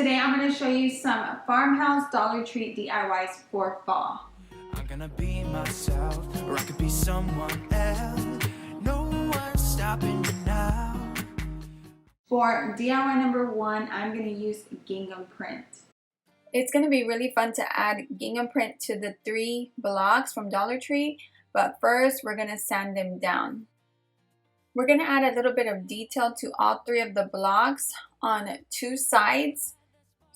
Today I'm going to show you some Farmhouse Dollar Tree DIYs for fall. I'm gonna be myself, or I could be someone else. No one's stopping me now. For DIY number 1, I'm going to use gingham print. It's going to be really fun to add gingham print to the 3 blocks from Dollar Tree, but first we're going to sand them down. We're going to add a little bit of detail to all 3 of the blocks on 2 sides.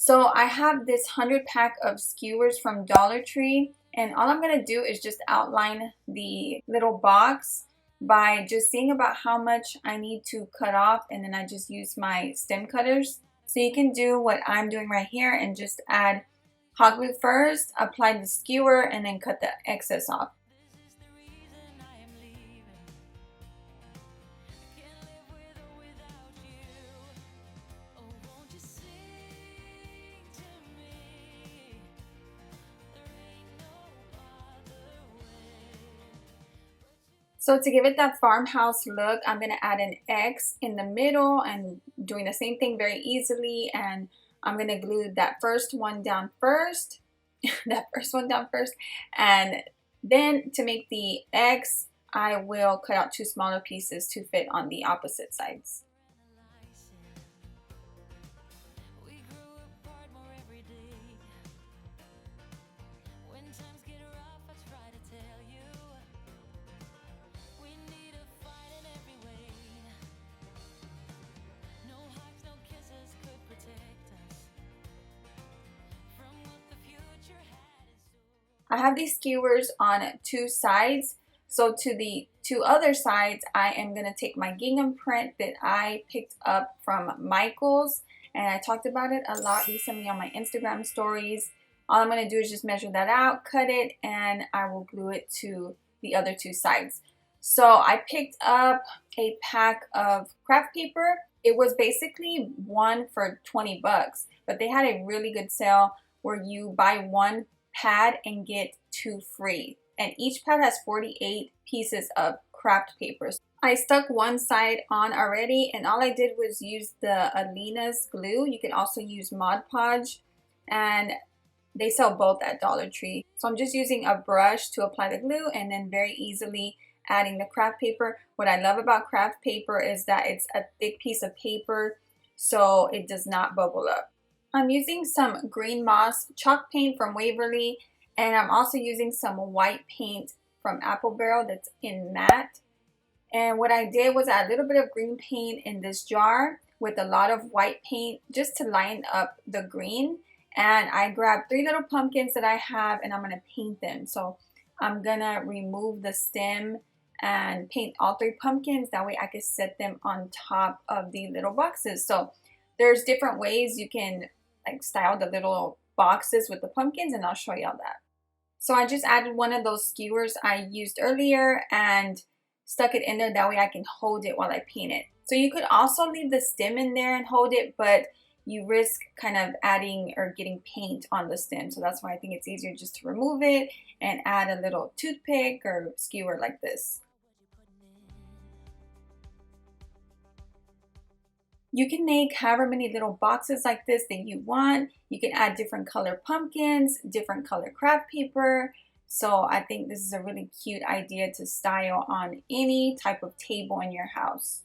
So I have this 100 pack of skewers from Dollar Tree, and all I'm going to do is just outline the little box by just seeing about how much I need to cut off, and then I just use my stem cutters. So you can do what I'm doing right here and just add hot glue first, apply the skewer, and then cut the excess off. So to give it that farmhouse look, I'm going to add an X in the middle and doing the same thing very easily. And I'm going to glue that first one down first, And then to make the X, I will cut out 2 smaller pieces to fit on the opposite sides. I have these skewers on 2 sides, so to the 2 other sides, I am going to take my gingham print that I picked up from Michael's, and I talked about it a lot recently on my Instagram stories. All I'm going to do is just measure that out, cut it, and I will glue it to the other 2 sides. So I picked up a pack of craft paper. It was basically 1 for 20 bucks, but they had a really good sale where you buy 1 pad and get 2 free, and each pad has 48 pieces of craft papers. I stuck 1 side on already, and all I did was use the Alina's glue. You can also use Mod Podge, and they sell both at Dollar Tree. So I'm just using a brush to apply the glue and then very easily adding the craft paper. What I love about craft paper is that it's a thick piece of paper, so it does not bubble up. I'm using some green moss chalk paint from Waverly, and I'm also using some white paint from Apple Barrel that's in matte. And what I did was add a little bit of green paint in this jar with a lot of white paint just to line up the green. And I grabbed 3 little pumpkins that I have, and I'm going to paint them. So I'm going to remove the stem and paint all 3 pumpkins. That way I can set them on top of the little boxes. So there's different ways you can style the little boxes with the pumpkins, and I'll show y'all that. So I just added 1 of those skewers I used earlier and stuck it in there. That way I can hold it while I paint it. So you could also leave the stem in there and hold it, but you risk kind of adding or getting paint on the stem. So that's why I think it's easier just to remove it and add a little toothpick or skewer like this. You can make however many little boxes like this that you want. You can add different color pumpkins, different color craft paper. So I think this is a really cute idea to style on any type of table in your house.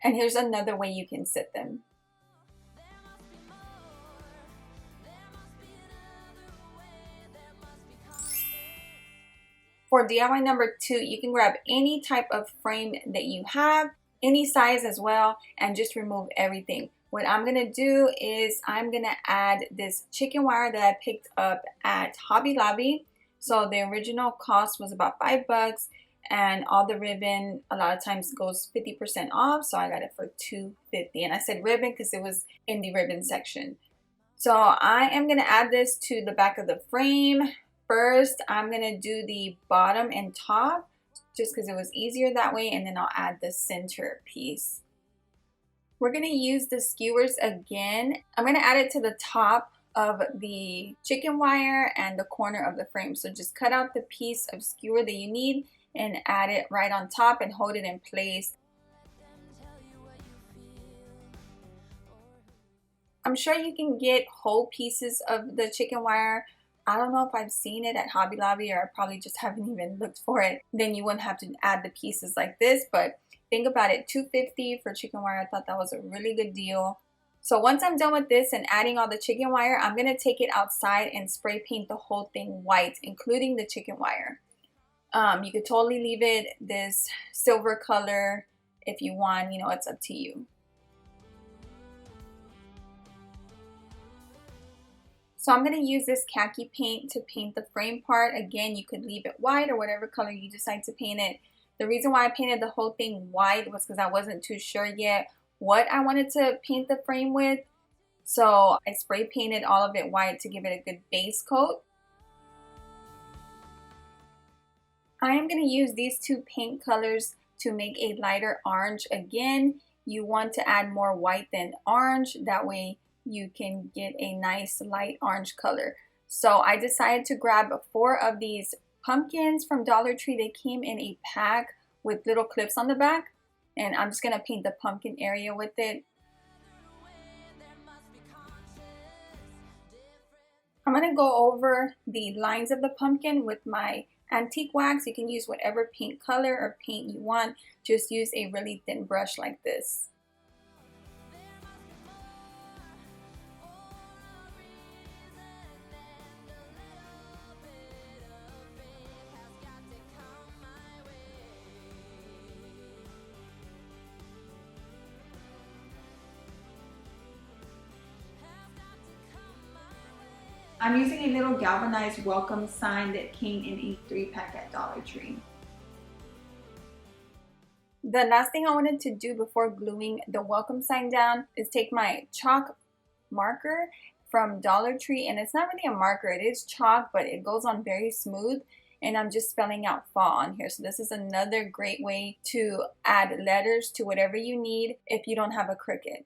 And here's another way you can set them. For DIY number 2, you can grab any type of frame that you have, any size as well, and just remove everything. What I'm going to do is I'm going to add this chicken wire that I picked up at Hobby Lobby. So the original cost was about 5 bucks, and all the ribbon a lot of times goes 50% off, so I got it for $2.50. And I said ribbon because it was in the ribbon section. So I am going to add this to the back of the frame. First, I'm going to do the bottom and top just because it was easier that way, and then I'll add the center piece. We're going to use the skewers again. I'm going to add it to the top of the chicken wire and the corner of the frame. So just cut out the piece of skewer that you need and add it right on top and hold it in place. I'm sure you can get whole pieces of the chicken wire. I don't know if I've seen it at Hobby Lobby, or I probably just haven't even looked for it. Then you wouldn't have to add the pieces like this, but think about it, $2.50 for chicken wire. I thought that was a really good deal. So once I'm done with this and adding all the chicken wire, I'm going to take it outside and spray paint the whole thing white, including the chicken wire. You could totally leave it this silver color if you want, you know, it's up to you. So I'm going to use this khaki paint to paint the frame part. Again, you could leave it white or whatever color you decide to paint it. The reason why I painted the whole thing white was because I wasn't too sure yet what I wanted to paint the frame with. So I spray painted all of it white to give it a good base coat. I am going to use these two paint colors to make a lighter orange. Again, you want to add more white than orange. That way you can get a nice light orange color. So I decided to grab 4 of these pumpkins from Dollar Tree. They came in a pack with little clips on the back, and I'm just going to paint the pumpkin area with it. I'm going to go over the lines of the pumpkin with my antique wax. You can use whatever paint color or paint you want. Just use a really thin brush like this. I'm using a little galvanized welcome sign that came in a 3-pack at Dollar Tree. The last thing I wanted to do before gluing the welcome sign down is take my chalk marker from Dollar Tree, and it's not really a marker, it is chalk, but it goes on very smooth, and I'm just spelling out fall on here. So this is another great way to add letters to whatever you need if you don't have a Cricut.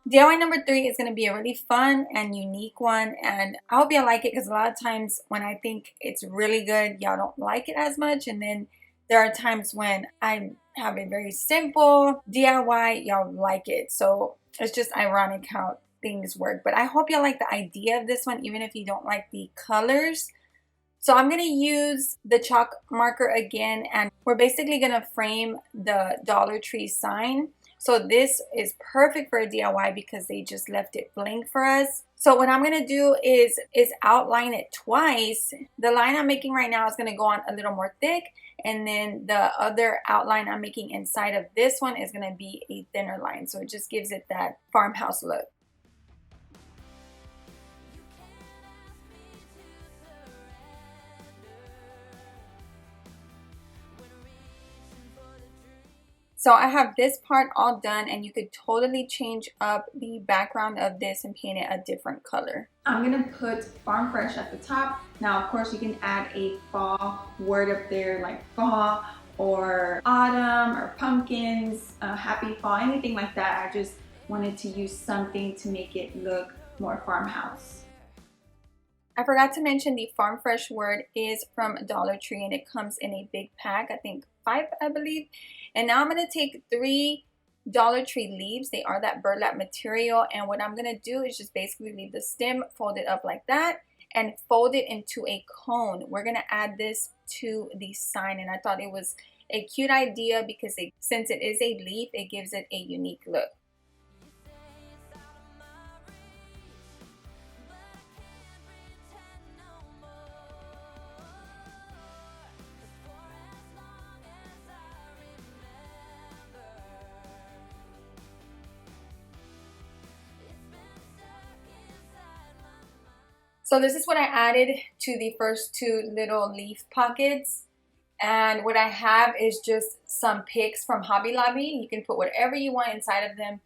DIY number 3 is going to be a really fun and unique one, and I hope y'all like it, because a lot of times when I think it's really good, y'all don't like it as much, and then there are times when I have a very simple DIY, y'all like it. So it's just ironic how things work. But I hope y'all like the idea of this one, even if you don't like the colors. So I'm going to use the chalk marker again, and we're basically going to frame the Dollar Tree sign. So this is perfect for a DIY because they just left it blank for us. So what I'm going to do is outline it twice. The line I'm making right now is going to go on a little more thick, and then the other outline I'm making inside of this one is going to be a thinner line. So it just gives it that farmhouse look. So I have this part all done, and you could totally change up the background of this and paint it a different color. I'm gonna put Farm Fresh at the top. Now, of course, you can add a fall word up there like fall or autumn or pumpkins, happy fall, anything like that. I just wanted to use something to make it look more farmhouse. I forgot to mention the Farm Fresh word is from Dollar Tree, and it comes in a big pack, I think 5, I believe. And now I'm going to take 3 Dollar Tree leaves. They are that burlap material, and what I'm going to do is just basically leave the stem folded up like that and fold it into a cone. We're going to add this to the sign, and I thought it was a cute idea because since it is a leaf, it gives it a unique look. So this is what I added to the first two little leaf pockets. And what I have is just some picks from Hobby Lobby. You can put whatever you want inside of them.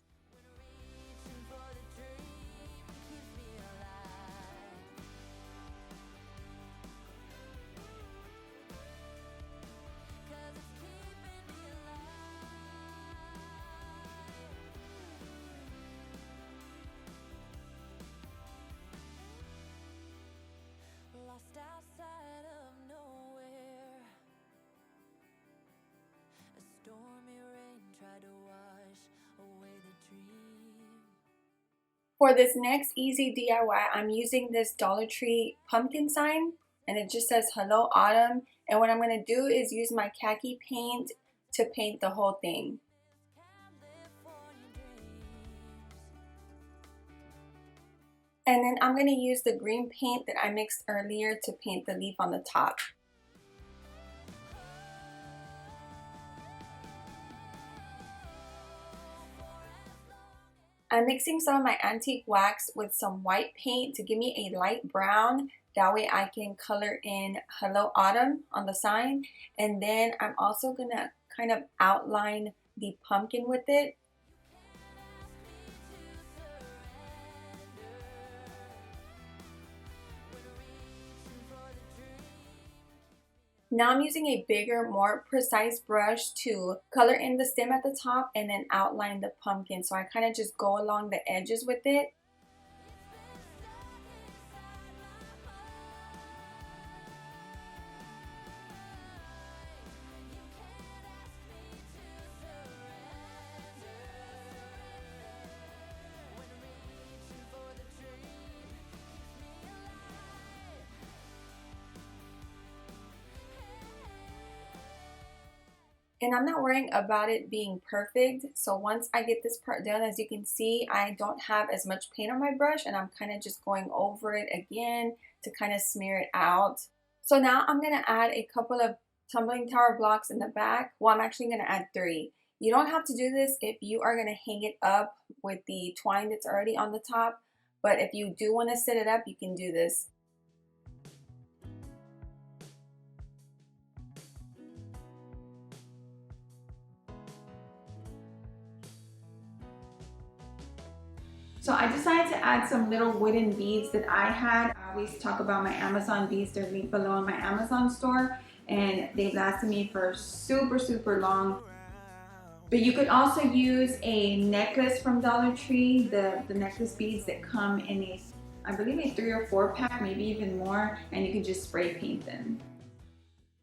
Lost outside of nowhere. A stormy rain tried to wash away the dream. For this next easy DIY, I'm using this Dollar Tree pumpkin sign, and it just says Hello Autumn. And what I'm going to do is use my khaki paint to paint the whole thing. And then I'm going to use the green paint that I mixed earlier to paint the leaf on the top. I'm mixing some of my antique wax with some white paint to give me a light brown. That way I can color in Hello Autumn on the sign. And then I'm also going to kind of outline the pumpkin with it. Now I'm using a bigger, more precise brush to color in the stem at the top and then outline the pumpkin. So I kind of just go along the edges with it. And I'm not worrying about it being perfect. So once I get this part done, as you can see, I don't have as much paint on my brush and I'm kind of just going over it again to kind of smear it out. So now I'm going to add a couple of tumbling tower blocks in the back. Well, I'm actually going to add 3. You don't have to do this if you are going to hang it up with the twine that's already on the top. But if you do want to set it up, you can do this. So I decided to add some little wooden beads that I had. I always talk about my Amazon beads. They're linked below in my Amazon store and they've lasted me for super long. But you could also use a necklace from Dollar Tree, the necklace beads that come in a, I believe a 3 or 4 pack, maybe even more, and you can just spray paint them.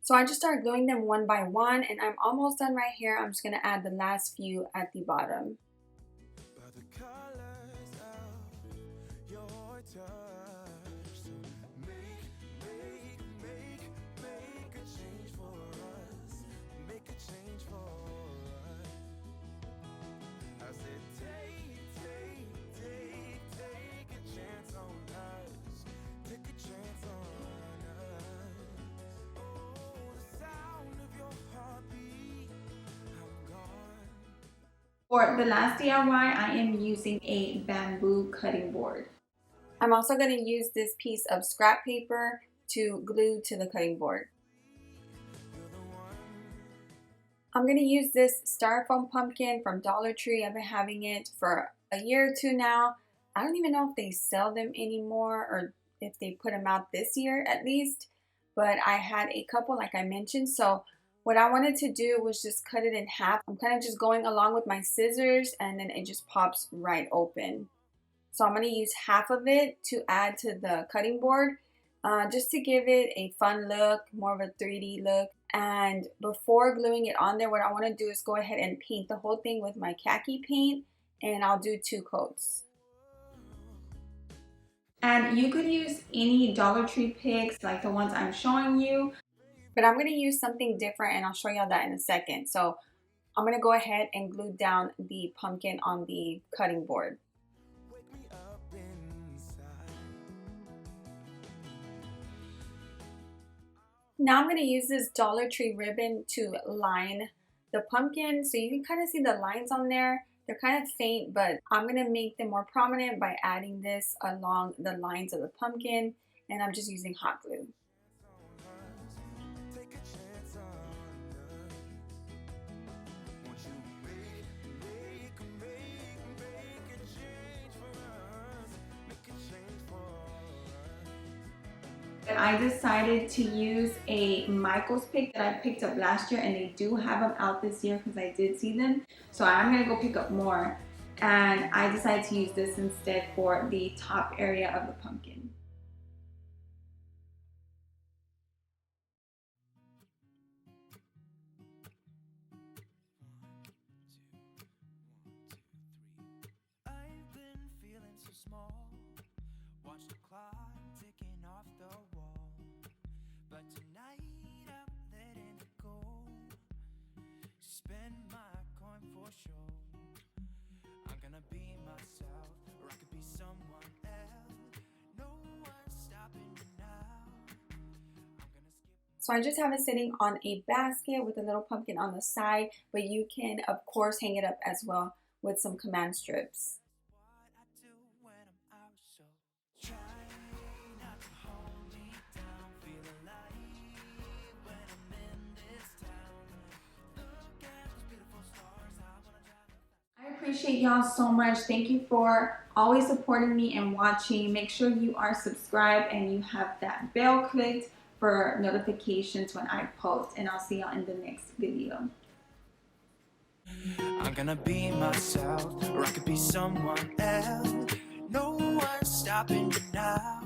So I just started gluing them one by one and I'm almost done right here. I'm just going to add the last few at the bottom. For the last DIY, I am using a bamboo cutting board. I'm also going to use this piece of scrap paper to glue to the cutting board. I'm going to use this styrofoam pumpkin from Dollar Tree. I've been having it for a year or 2 now. I don't even know if they sell them anymore or if they put them out this year at least. But I had a couple like I mentioned. So what I wanted to do was just cut it in half. I'm kind of just going along with my scissors and then it just pops right open. So I'm going to use half of it to add to the cutting board just to give it a fun look, more of a 3D look. And before gluing it on there, what I want to do is go ahead and paint the whole thing with my khaki paint and I'll do 2 coats. And you could use any Dollar Tree picks like the ones I'm showing you. But I'm going to use something different and I'll show y'all that in a second. So I'm going to go ahead and glue down the pumpkin on the cutting board. Now I'm going to use this Dollar Tree ribbon to line the pumpkin. So you can kind of see the lines on there. They're kind of faint, but I'm going to make them more prominent by adding this along the lines of the pumpkin. and I'm just using hot glue. Take a chance on us. Won't you make a change for us? Make a change for us. But I decided to use a Michaels pick that I picked up last year, and they do have them out this year because I did see them. So I'm gonna go pick up more, and I decided to use this instead for the top area of the pumpkin. I've been feeling so small. Watch the clock ticking off the wall. But tonight I'm letting it go. Spend my coin for sure. I'm gonna be myself, or I could be someone else. No one's stopping me now. I'm gonna skip. So I just have it sitting on a basket with a little pumpkin on the side, but you can of course hang it up as well with some command strips. What I do when I'm out, so try not to hold me down. Feel alive when I'm in this town. Look at those beautiful stars. I wanna drive. I appreciate y'all so much. Thank you for always supporting me and watching. Make sure you are subscribed and you have that bell clicked for notifications when I post, and I'll see y'all in the next video. I'm gonna be myself, or I could be someone else. No one's stopping me now.